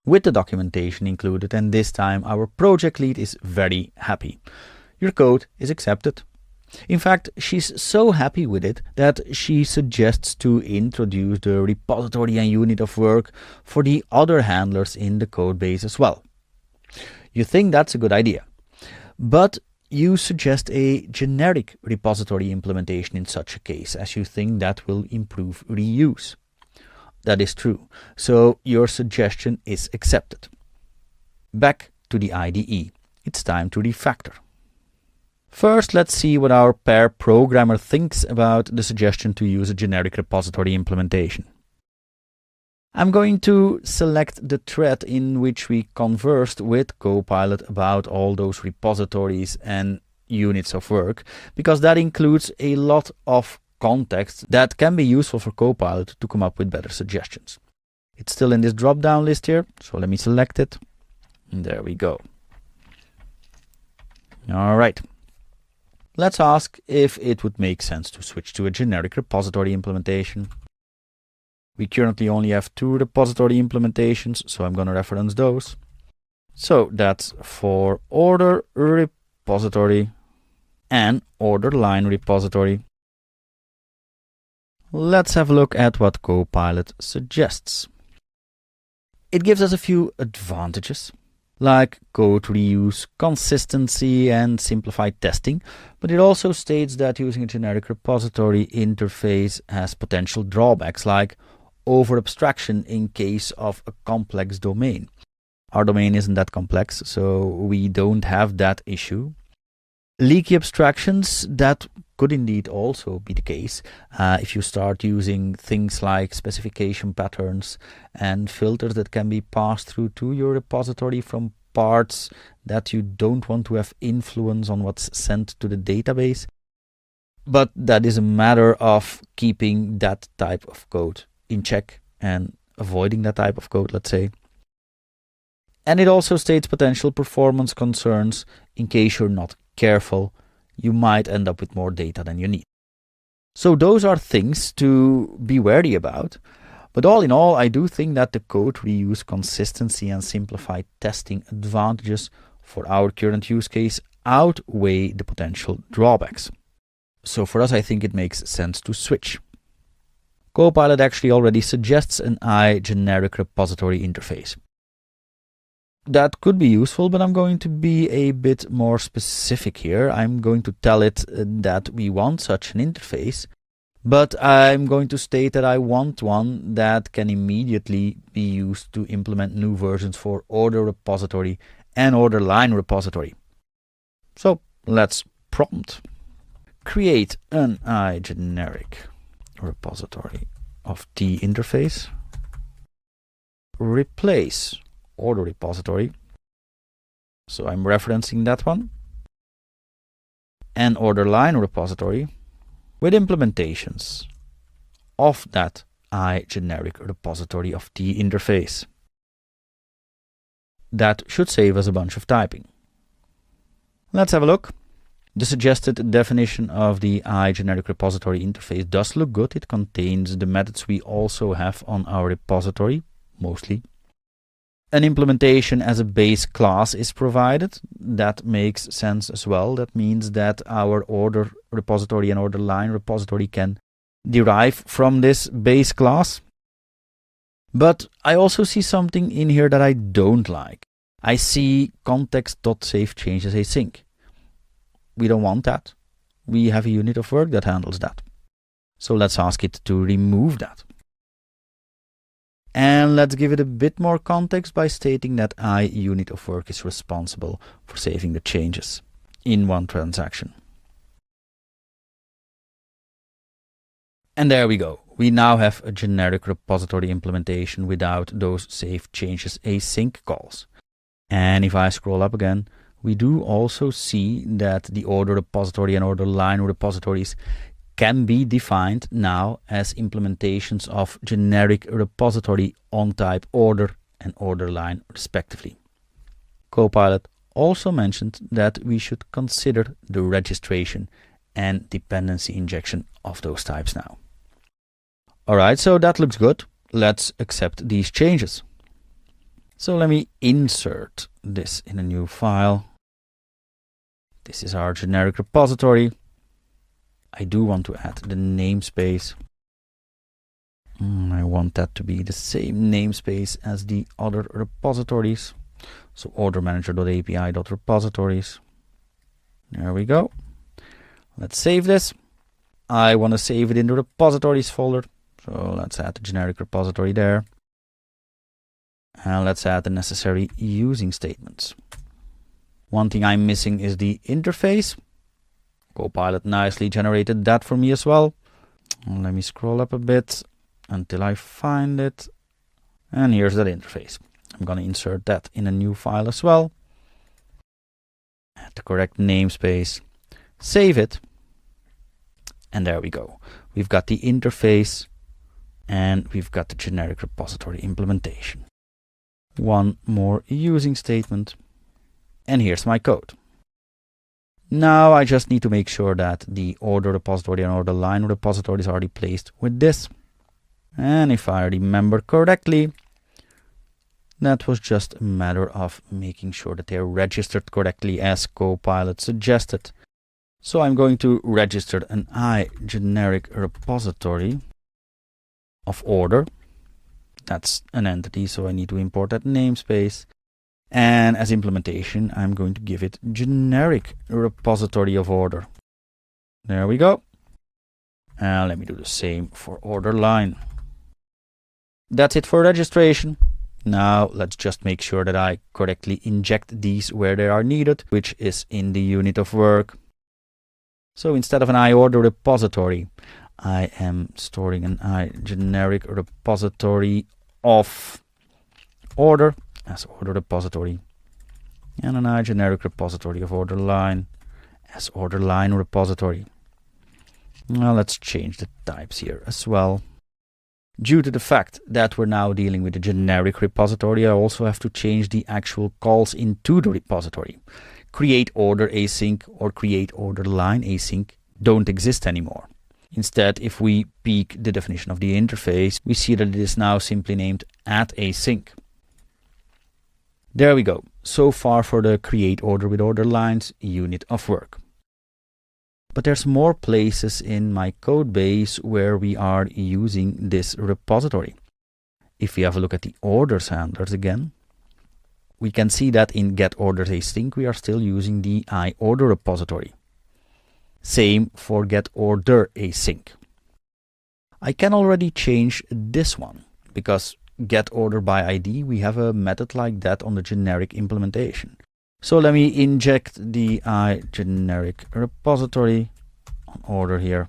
with the documentation included, and this time our project lead is very happy. Your code is accepted. In fact, she's so happy with it that she suggests to introduce the repository and unit of work for the other handlers in the codebase as well. You think that's a good idea, but you suggest a generic repository implementation in such a case, as you think that will improve reuse. That is true, so your suggestion is accepted. Back to the IDE. It's time to refactor. First, let's see what our pair programmer thinks about the suggestion to use a generic repository implementation. I'm going to select the thread in which we conversed with Copilot about all those repositories and units of work, because that includes a lot of context that can be useful for Copilot to come up with better suggestions. It's still in this drop-down list here, so let me select it. And there we go. All right. Let's ask if it would make sense to switch to a generic repository implementation. We currently only have 2 repository implementations, so I'm going to reference those. So that's for order repository and order line repository. Let's have a look at what Copilot suggests. It gives us a few advantages, like code reuse, consistency, and simplified testing, but it also states that using a generic repository interface has potential drawbacks, like over-abstraction in case of a complex domain. Our domain isn't that complex, so we don't have that issue. Leaky abstractions, that could indeed also be the case if you start using things like specification patterns and filters that can be passed through to your repository from parts that you don't want to have influence on what's sent to the database. But that is a matter of keeping that type of code in check and avoiding that type of code, let's say. And it also states potential performance concerns. In case you're not careful, you might end up with more data than you need. So those are things to be wary about. But all in all, I do think that the code reuse, consistency, and simplified testing advantages for our current use case outweigh the potential drawbacks. So for us, I think it makes sense to switch. Copilot actually already suggests an generic repository interface. That could be useful, but I'm going to be a bit more specific here. I'm going to tell it that we want such an interface, but I'm going to state that I want one that can immediately be used to implement new versions for order repository and order line repository. So let's prompt. Create an generic repository of the interface. Replace order repository. So I'm referencing that one. And order line repository with implementations of that generic repository of the interface. That should save us a bunch of typing. Let's have a look. The suggested definition of the generic repository interface does look good. It contains the methods we also have on our repository, mostly. An implementation as a base class is provided. That makes sense as well. That means that our order repository and order line repository can derive from this base class. But I also see something in here that I don't like. I see context.saveChanges async. We don't want that. We have a unit of work that handles that. So let's ask it to remove that. And let's give it a bit more context by stating that unit of work is responsible for saving the changes in one transaction. And there we go. We now have a generic repository implementation without those save changes async calls. And if I scroll up again, we do also see that the order repository and order line repositories can be defined now as implementations of generic repository on type order and order line respectively. Copilot also mentioned that we should consider the registration and dependency injection of those types now. Alright, so that looks good. Let's accept these changes. So let me insert this in a new file. This is our generic repository. I do want to add the namespace. I want that to be the same namespace as the other repositories. So ordermanager.api.repositories. There we go. Let's save this. I want to save it in the repositories folder. So let's add the generic repository there. And let's add the necessary using statements. One thing I'm missing is the interface. Copilot nicely generated that for me as well. Let me scroll up a bit until I find it. And here's that interface. I'm going to insert that in a new file as well. Add the correct namespace. Save it. And there we go. We've got the interface and we've got the generic repository implementation. One more using statement. And here's my code. Now I just need to make sure that the order repository and order line repository is already placed with this. And if I remember correctly, that was just a matter of making sure that they're registered correctly as Copilot suggested. So I'm going to register an generic repository of order. That's an entity, so I need to import that namespace. And as implementation, I'm going to give it generic repository of order. There we go. And let me do the same for order line. That's it for registration. Now let's just make sure that I correctly inject these where they are needed, which is in the unit of work. So instead of an iOrder repository, I am storing an generic repository of order as order repository, and an generic repository of order line as order line repository. Now let's change the types here as well. Due to the fact that we're now dealing with a generic repository, I also have to change the actual calls into the repository. Create order async or create order line async don't exist anymore. Instead, if we peek the definition of the interface, we see that it is now simply named add async. There we go. So far for the create order with order lines unit of work. But there's more places in my code base where we are using this repository. If we have a look at the orders handlers again, we can see that in getOrders async we are still using the iOrder repository. Same for getOrder async. I can already change this one because getOrder by ID, we have a method like that on the generic implementation. So let me inject the generic repository on order here.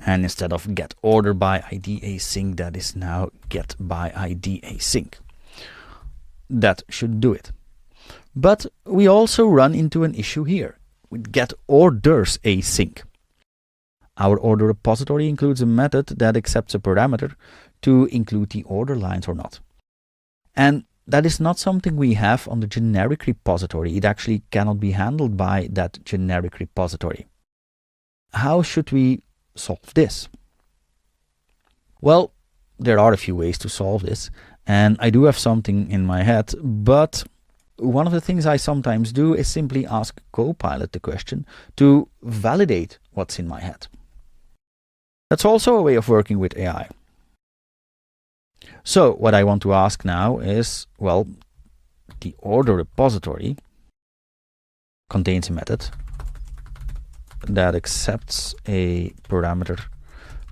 And instead of getOrder by ID async, that is now get by ID async. That should do it. But we also run into an issue here with getOrders async. Our order repository includes a method that accepts a parameter to include the order lines or not. And that is not something we have on the generic repository. It actually cannot be handled by that generic repository. How should we solve this? Well, there are a few ways to solve this, and I do have something in my head, but one of the things I sometimes do is simply ask Copilot the question to validate what's in my head. That's also a way of working with AI. So what I want to ask now is, well, the order repository contains a method that accepts a parameter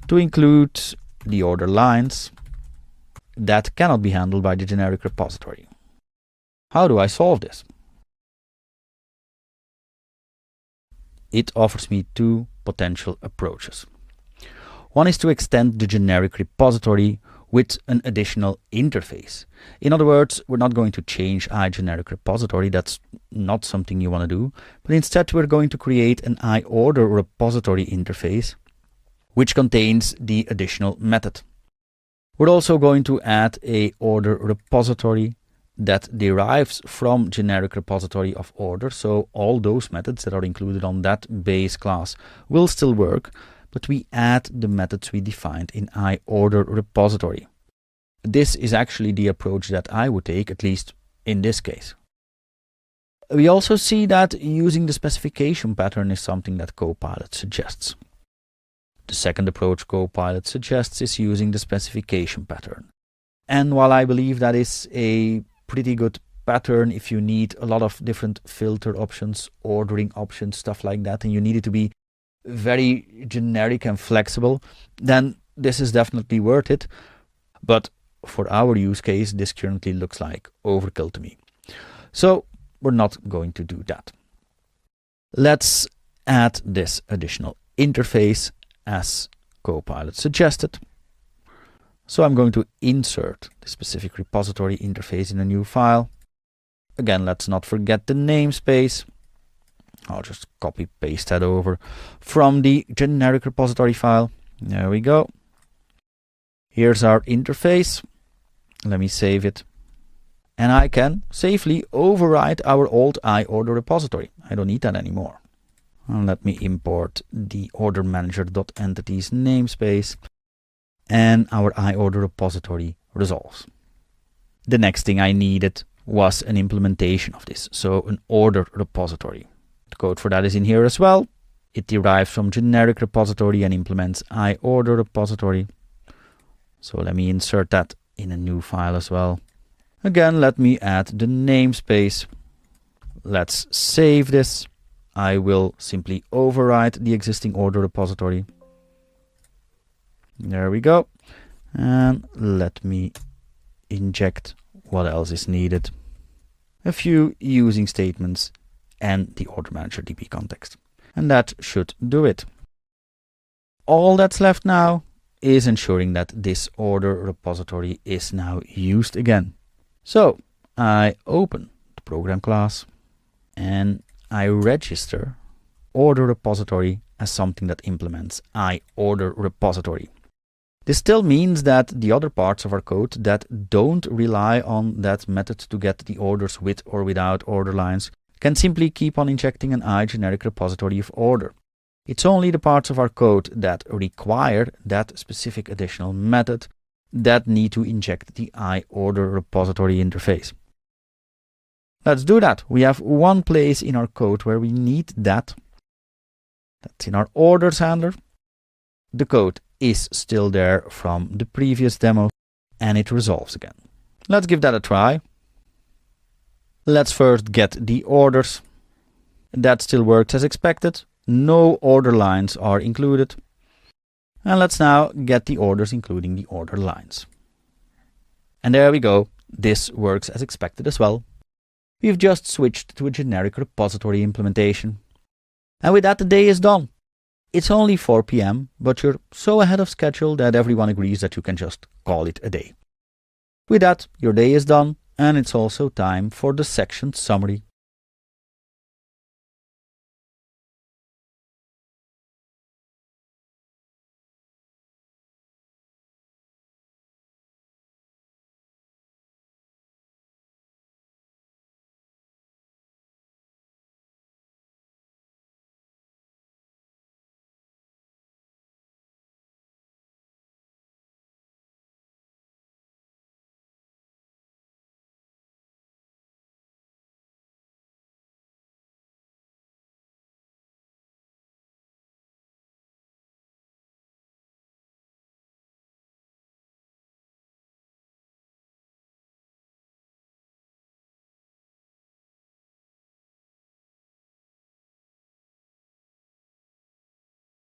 to include the order lines that cannot be handled by the generic repository. How do I solve this? It offers me two potential approaches. One is to extend the generic repository with an additional interface. In other words, we're not going to change generic repository. That's not something you want to do. But instead, we're going to create an iOrder repository interface, which contains the additional method. We're also going to add a order repository that derives from generic repository of order. So all those methods that are included on that base class will still work, but we add the methods we defined in iOrder repository. This is actually the approach that I would take, at least in this case. We also see that using the specification pattern is something that Copilot suggests. The second approach Copilot suggests is using the specification pattern. And while I believe that is a pretty good pattern if you need a lot of different filter options, ordering options, stuff like that, and you need it to be very generic and flexible, then this is definitely worth it. But for our use case, this currently looks like overkill to me. So we're not going to do that. Let's add this additional interface as Copilot suggested. So I'm going to insert the specific repository interface in a new file. Again, let's not forget the namespace. I'll just copy paste that over from the generic repository file. There we go. Here's our interface. Let me save it. And I can safely override our old iOrder repository. I don't need that anymore. And let me import the order manager.entities namespace, and our iOrder repository resolves. The next thing I needed was an implementation of this, so an order repository. The code for that is in here as well. It derives from generic repository and implements iOrder repository. So let me insert that in a new file as well. Again, let me add the namespace. Let's save this. I will simply override the existing order repository. There we go. And let me inject what else is needed. A few using statements and the order manager DB context. And that should do it. All that's left now is ensuring that this order repository is now used again. So I open the program class and I register order repository as something that implements iOrder repository. This still means that the other parts of our code that don't rely on that method to get the orders with or without order lines can simply keep on injecting an iGeneric repository of order. It's only the parts of our code that require that specific additional method that need to inject the iOrder repository interface. Let's do that. We have one place in our code where we need that. That's in our orders handler. The code is still there from the previous demo and it resolves again. Let's give that a try. Let's first get the orders. That still works as expected. No order lines are included. And let's now get the orders including the order lines. And there we go. This works as expected as well. We've just switched to a generic repository implementation. And with that, the day is done. It's only 4 p.m., but you're so ahead of schedule that everyone agrees that you can just call it a day. With that, your day is done, and it's also time for the section summary.